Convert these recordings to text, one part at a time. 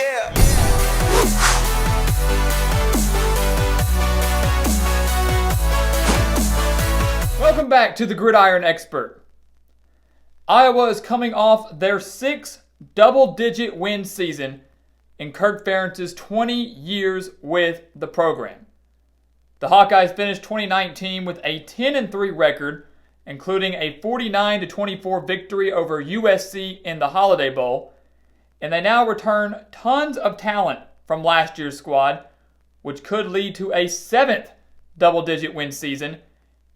Yeah. Welcome back to the Gridiron Expert. Iowa is coming off their 6th double-digit win season in Kirk Ferentz's 20 years with the program. The Hawkeyes finished 2019 with a 10-3 record, including a 49-24 victory over USC in the Holiday Bowl, and they now return tons of talent from last year's squad, which could lead to a 7th double-digit win season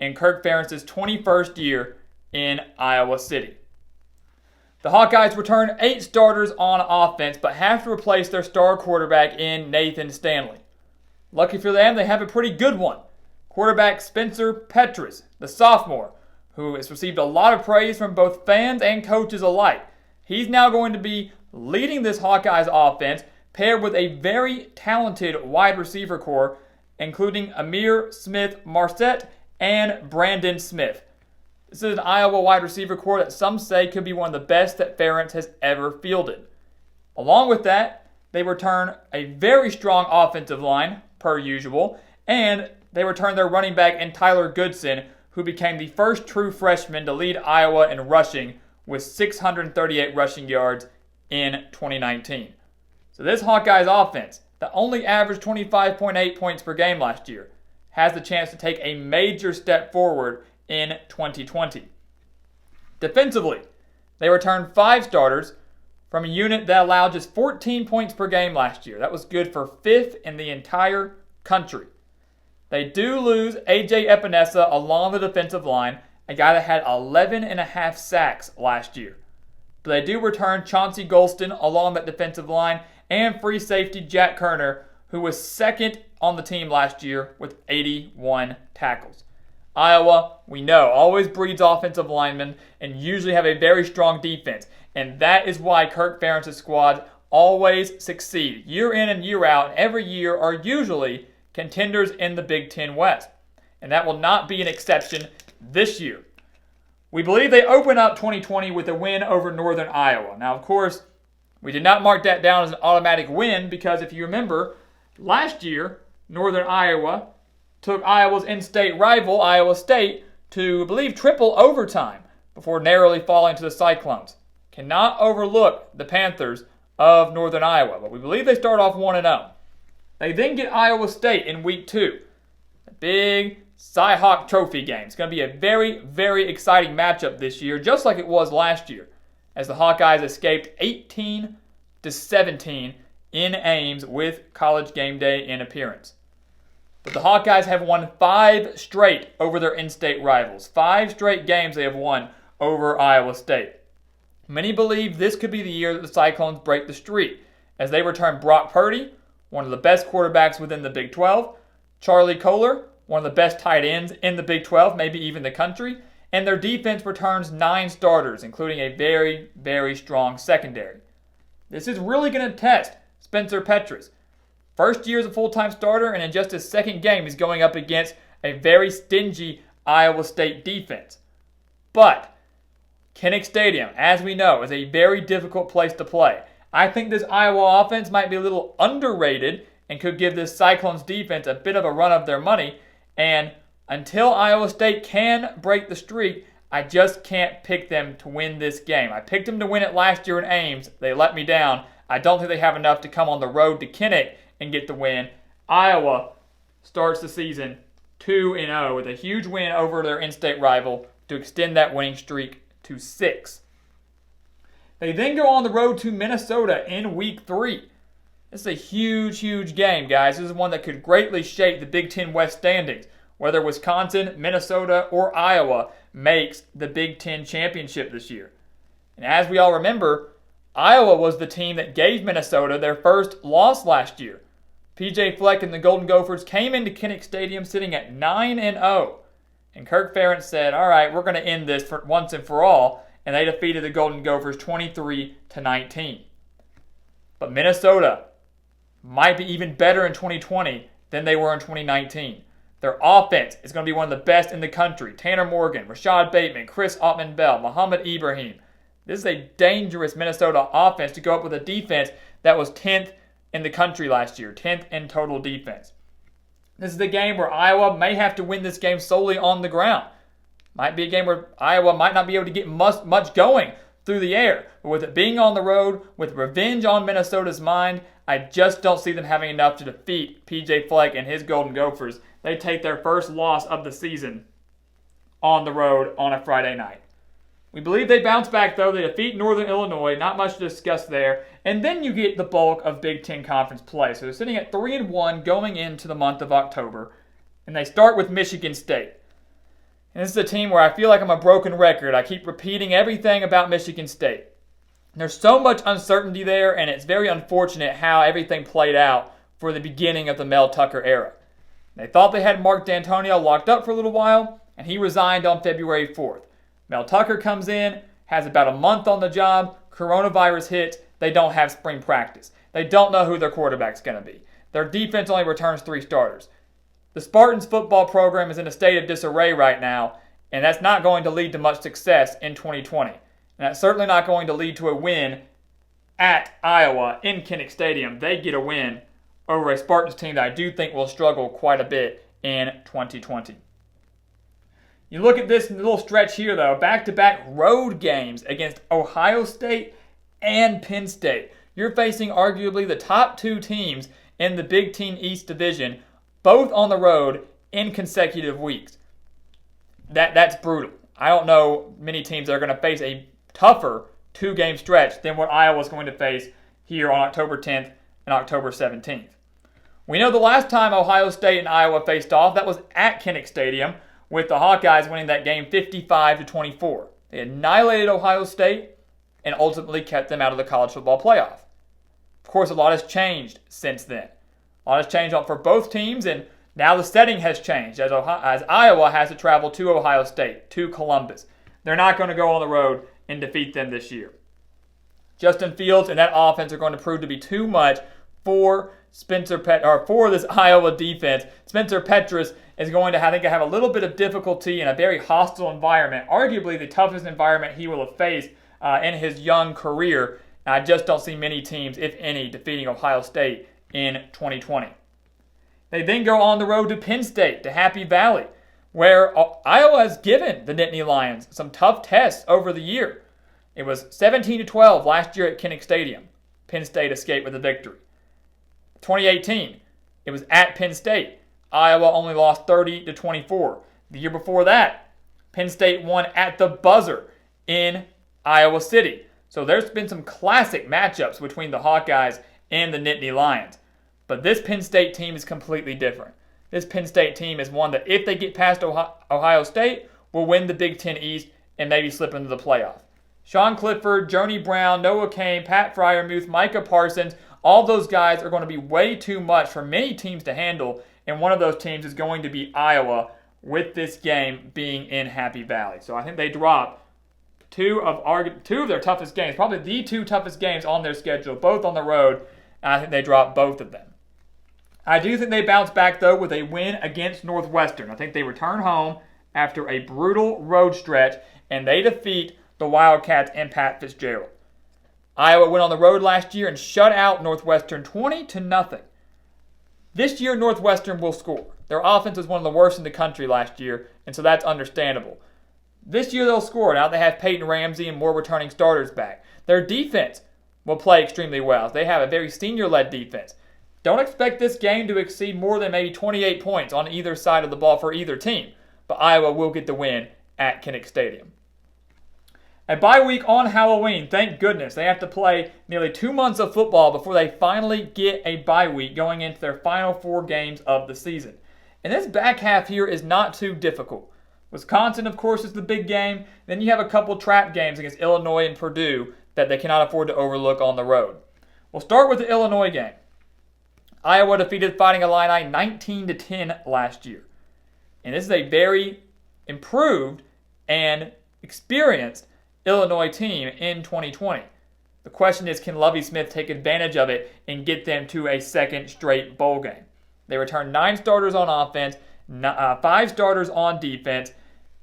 in Kirk Ferentz's 21st year in Iowa City. The Hawkeyes return 8 starters on offense, but have to replace their star quarterback in Nathan Stanley. Lucky for them, they have a pretty good one. Quarterback Spencer Petras, the sophomore, who has received a lot of praise from both fans and coaches alike. He's now going to be leading this Hawkeyes offense, paired with a very talented wide receiver core, including Amir Smith-Marset and Brandon Smith. This is an Iowa wide receiver core that some say could be one of the best that Ferentz has ever fielded. Along with that, they return a very strong offensive line, per usual, and they return their running back in Tyler Goodson, who became the first true freshman to lead Iowa in rushing with 638 rushing yards in 2019. So this Hawkeyes offense, that only averaged 25.8 points per game last year, has the chance to take a major step forward in 2020. Defensively, they returned 5 starters from a unit that allowed just 14 points per game last year. That was good for 5th in the entire country. They do lose A.J. Epinesa along the defensive line, a guy that had 11.5 sacks last year. But they do return Chauncey Golston along that defensive line and free safety Jack Kerner, who was second on the team last year with 81 tackles. Iowa, we know, always breeds offensive linemen and usually have a very strong defense. And that is why Kirk Ferentz's squads always succeed. Year in and year out, every year are usually contenders in the Big Ten West. And that will not be an exception this year. We believe they open up 2020 with a win over Northern Iowa. Now, of course, we did not mark that down as an automatic win because if you remember, last year, Northern Iowa took Iowa's in-state rival, Iowa State, to, I believe, triple overtime before narrowly falling to the Cyclones. Cannot overlook the Panthers of Northern Iowa, but we believe they start off 1-0. They then get Iowa State in Week 2. A big Cy-Hawk Trophy game. It's going to be a very, very exciting matchup this year, just like it was last year, as the Hawkeyes escaped 18-17 in Ames with College Game Day in appearance. But the Hawkeyes have won 5 straight over their in-state rivals. 5 straight games they have won over Iowa State. Many believe this could be the year that the Cyclones break the streak, as they return Brock Purdy, one of the best quarterbacks within the Big 12, Charlie Kolar, one of the best tight ends in the Big 12, maybe even the country, and their defense returns 9 starters, including a very, very strong secondary. This is really going to test Spencer Petras. First year as a full-time starter, and in just his second game, he's going up against a very stingy Iowa State defense. But Kinnick Stadium, as we know, is a very difficult place to play. I think this Iowa offense might be a little underrated and could give this Cyclones defense a bit of a run of their money. And until Iowa State can break the streak, I just can't pick them to win this game. I picked them to win it last year in Ames. They let me down. I don't think they have enough to come on the road to Kinnick and get the win. Iowa starts the season 2-0 with a huge win over their in-state rival to extend that winning streak to 6. They then go on the road to Minnesota in Week 3. This is a huge, huge game, guys. This is one that could greatly shape the Big Ten West standings. Whether Wisconsin, Minnesota, or Iowa makes the Big Ten championship this year. And as we all remember, Iowa was the team that gave Minnesota their first loss last year. P.J. Fleck and the Golden Gophers came into Kinnick Stadium sitting at 9-0. And Kirk Ferentz said, all right, we're going to end this for once and for all. And they defeated the Golden Gophers 23-19. But Minnesota might be even better in 2020 than they were in 2019. Their offense is going to be one of the best in the country. Tanner Morgan, Rashad Bateman, Chris Ottman-Bell, Muhammad Ibrahim. This is a dangerous Minnesota offense to go up with a defense that was 10th in the country last year, 10th in total defense. This is the game where Iowa may have to win this game solely on the ground. Might be a game where Iowa might not be able to get much going through the air. But with it being on the road, with revenge on Minnesota's mind, I just don't see them having enough to defeat P.J. Fleck and his Golden Gophers. They take their first loss of the season on the road on a Friday night. We believe they bounce back, though. They defeat Northern Illinois. Not much to discuss there. And then you get the bulk of Big Ten Conference play. So they're sitting at 3-1 going into the month of October. And they start with Michigan State. And this is a team where I feel like I'm a broken record. I keep repeating everything about Michigan State. There's so much uncertainty there, and it's very unfortunate how everything played out for the beginning of the Mel Tucker era. They thought they had Mark D'Antonio locked up for a little while, and he resigned on February 4th. Mel Tucker comes in, has about a month on the job, coronavirus hits, they don't have spring practice. They don't know who their quarterback's going to be. Their defense only returns 3 starters. The Spartans football program is in a state of disarray right now, and that's not going to lead to much success in 2020. And that's certainly not going to lead to a win at Iowa in Kinnick Stadium. They get a win over a Spartans team that I do think will struggle quite a bit in 2020. You look at this little stretch here, though, back-to-back road games against Ohio State and Penn State. You're facing arguably the top 2 teams in the Big Ten East Division, both on the road in consecutive weeks. That's brutal. I don't know many teams that are going to face a tougher 2-game stretch than what Iowa's going to face here on October 10th and October 17th. We know the last time Ohio State and Iowa faced off, that was at Kinnick Stadium, with the Hawkeyes winning that game 55-24. They annihilated Ohio State and ultimately kept them out of the college football playoff. Of course, a lot has changed since then. A lot has changed for both teams, and now the setting has changed as Iowa has to travel to Ohio State, to Columbus. They're not going to go on the road and defeat them this year. Justin Fields and that offense are going to prove to be too much for for this Iowa defense. Spencer Petras is going to, I think, have a little bit of difficulty in a very hostile environment, arguably the toughest environment he will have faced in his young career. And I just don't see many teams, if any, defeating Ohio State in 2020. They then go on the road to Penn State, to Happy Valley, where Iowa has given the Nittany Lions some tough tests over the year. It was 17-12 last year at Kinnick Stadium. Penn State escaped with a victory. 2018, it was at Penn State. Iowa only lost 30-24. The year before that, Penn State won at the buzzer in Iowa City. So there's been some classic matchups between the Hawkeyes and the Nittany Lions. But this Penn State team is completely different. This Penn State team is one that, if they get past Ohio State, will win the Big Ten East and maybe slip into the playoff. Sean Clifford, Journey Brown, Noah Cain, Pat Fryermuth, Micah Parsons, all those guys are going to be way too much for many teams to handle, and one of those teams is going to be Iowa, with this game being in Happy Valley. So I think they drop two of their toughest games, probably the 2 toughest games on their schedule, both on the road, and I think they drop both of them. I do think they bounce back, though, with a win against Northwestern. I think they return home after a brutal road stretch, and they defeat the Wildcats and Pat Fitzgerald. Iowa went on the road last year and shut out Northwestern 20-0. This year, Northwestern will score. Their offense was one of the worst in the country last year, and so that's understandable. This year, they'll score. Now they have Peyton Ramsey and more returning starters back. Their defense will play extremely well. They have a very senior-led defense. Don't expect this game to exceed more than maybe 28 points on either side of the ball for either team, but Iowa will get the win at Kinnick Stadium. A bye week on Halloween, thank goodness. They have to play nearly 2 months of football before they finally get a bye week going into their final 4 games of the season. And this back half here is not too difficult. Wisconsin, of course, is the big game. Then you have a couple trap games against Illinois and Purdue that they cannot afford to overlook on the road. We'll start with the Illinois game. Iowa defeated Fighting Illini 19-10 last year. And this is a very improved and experienced Illinois team in 2020. The question is, can Lovie Smith take advantage of it and get them to a second straight bowl game? They returned 9 starters on offense, 5 starters on defense.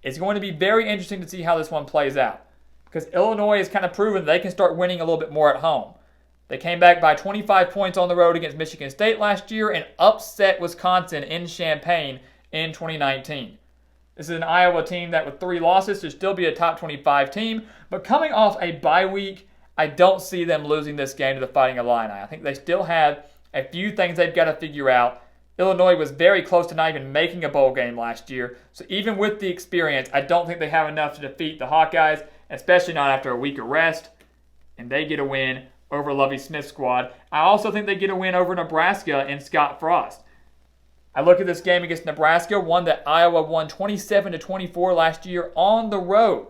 It's going to be very interesting to see how this one plays out, because Illinois has kind of proven they can start winning a little bit more at home. They came back by 25 points on the road against Michigan State last year and upset Wisconsin in Champaign in 2019. This is an Iowa team that with 3 losses should still be a top 25 team, but coming off a bye week, I don't see them losing this game to the Fighting Illini. I think they still have a few things they've got to figure out. Illinois was very close to not even making a bowl game last year, so even with the experience, I don't think they have enough to defeat the Hawkeyes, especially not after a week of rest, and they get a win over Lovie Smith's squad. I also think they get a win over Nebraska and Scott Frost. I look at this game against Nebraska, one that Iowa won 27-24 last year on the road,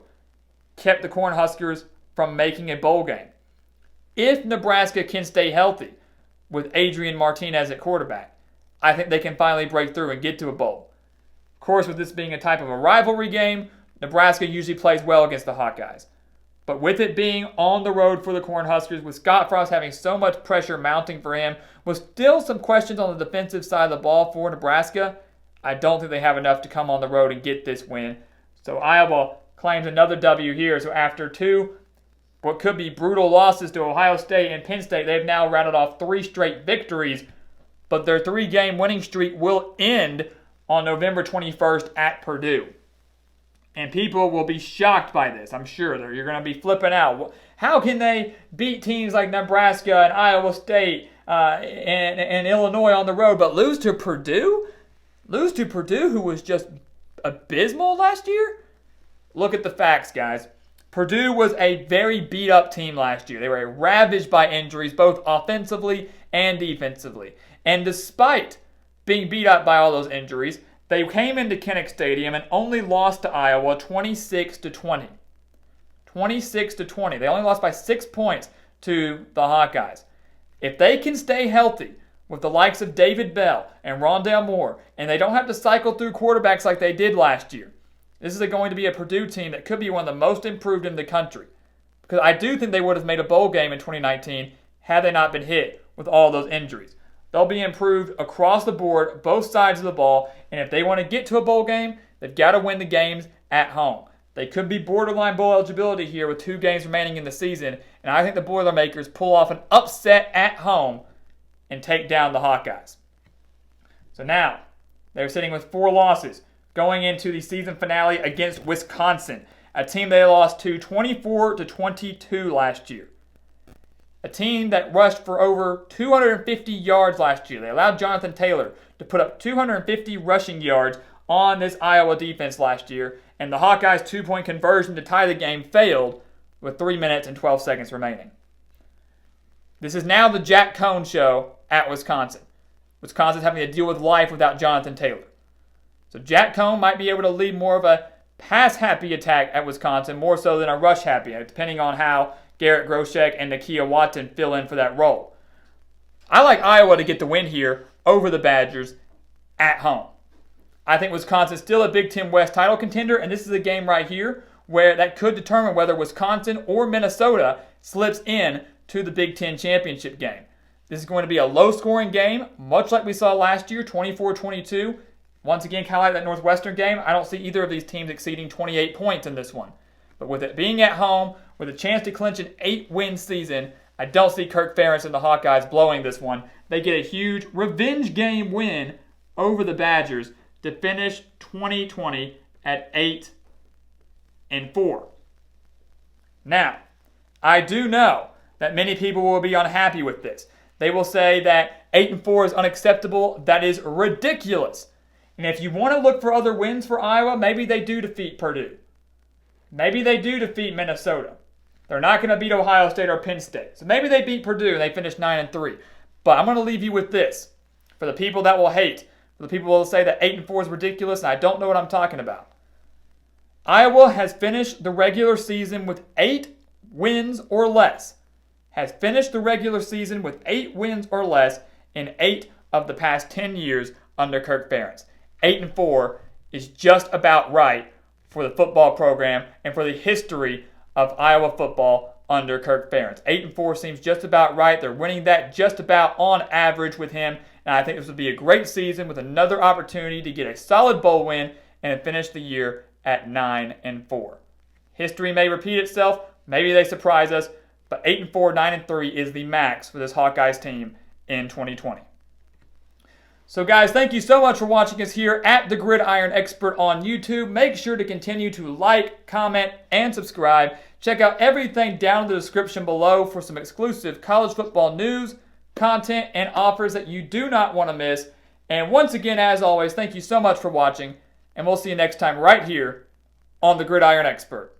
kept the Cornhuskers from making a bowl game. If Nebraska can stay healthy with Adrian Martinez at quarterback, I think they can finally break through and get to a bowl. Of course, with this being a type of a rivalry game, Nebraska usually plays well against the Hawkeyes. But with it being on the road for the Cornhuskers, with Scott Frost having so much pressure mounting for him, with still some questions on the defensive side of the ball for Nebraska, I don't think they have enough to come on the road and get this win. So Iowa claims another W here. So after 2 what could be brutal losses to Ohio State and Penn State, they've now rounded off 3 straight victories. But their 3-game winning streak will end on November 21st at Purdue. And people will be shocked by this, I'm sure. You're going to be flipping out. How can they beat teams like Nebraska and Iowa State and Illinois on the road, but lose to Purdue? Lose to Purdue, who was just abysmal last year? Look at the facts, guys. Purdue was a very beat-up team last year. They were ravaged by injuries, both offensively and defensively. And despite being beat up by all those injuries, they came into Kinnick Stadium and only lost to Iowa 26-20. 26-20. They only lost by 6 points to the Hawkeyes. If they can stay healthy with the likes of David Bell and Rondale Moore, and they don't have to cycle through quarterbacks like they did last year, this is going to be a Purdue team that could be one of the most improved in the country. Because I do think they would have made a bowl game in 2019 had they not been hit with all those injuries. They'll be improved across the board, both sides of the ball, and if they want to get to a bowl game, they've got to win the games at home. They could be borderline bowl eligibility here with 2 games remaining in the season, and I think the Boilermakers pull off an upset at home and take down the Hawkeyes. So now, they're sitting with 4 losses going into the season finale against Wisconsin, a team they lost to 24-22 last year. A team that rushed for over 250 yards last year. They allowed Jonathan Taylor to put up 250 rushing yards on this Iowa defense last year, and the Hawkeyes' 2-point conversion to tie the game failed with 3 minutes and 12 seconds remaining. This is now the Jack Cohn show at Wisconsin. Wisconsin's having to deal with life without Jonathan Taylor. So Jack Cohn might be able to lead more of a pass-happy attack at Wisconsin, more so than a rush-happy, depending on how Garrett Groshek and Nakia Watson fill in for that role. I like Iowa to get the win here over the Badgers at home. I think Wisconsin's still a Big Ten West title contender, and this is a game right here where that could determine whether Wisconsin or Minnesota slips in to the Big Ten championship game. This is going to be a low-scoring game, much like we saw last year, 24-22. Once again, kind of like that Northwestern game, I don't see either of these teams exceeding 28 points in this one. But with it being at home, with a chance to clinch an 8-win season, I don't see Kirk Ferentz and the Hawkeyes blowing this one. They get a huge revenge game win over the Badgers to finish 2020 at 8-4. Now, I do know that many people will be unhappy with this. They will say that 8-4 is unacceptable. That is ridiculous. And if you want to look for other wins for Iowa, maybe they do defeat Purdue. Maybe they do defeat Minnesota. They're not going to beat Ohio State or Penn State. So maybe they beat Purdue and they finish 9-3. But I'm going to leave you with this. For the people that will hate, for the people that will say that 8-4 is ridiculous and I don't know what I'm talking about. Iowa has finished the regular season with 8 wins or less. Has finished the regular season with 8 wins or less in 8 of the past 10 years under Kirk Ferentz. 8-4 is just about right for the football program and for the history of Iowa football under Kirk Ferentz. 8-4 seems just about right. They're winning that just about on average with him, and I think this would be a great season with another opportunity to get a solid bowl win and finish the year at 9-4. History may repeat itself. Maybe they surprise us, But 8-4, 9-3 is the max for this Hawkeyes team in 2020. So guys, thank you so much for watching us here at the Gridiron Expert on YouTube. Make sure to continue to like, comment, and subscribe. Check out everything down in the description below for some exclusive college football news, content, and offers that you do not want to miss. And once again, as always, thank you so much for watching, and we'll see you next time right here on the Gridiron Expert.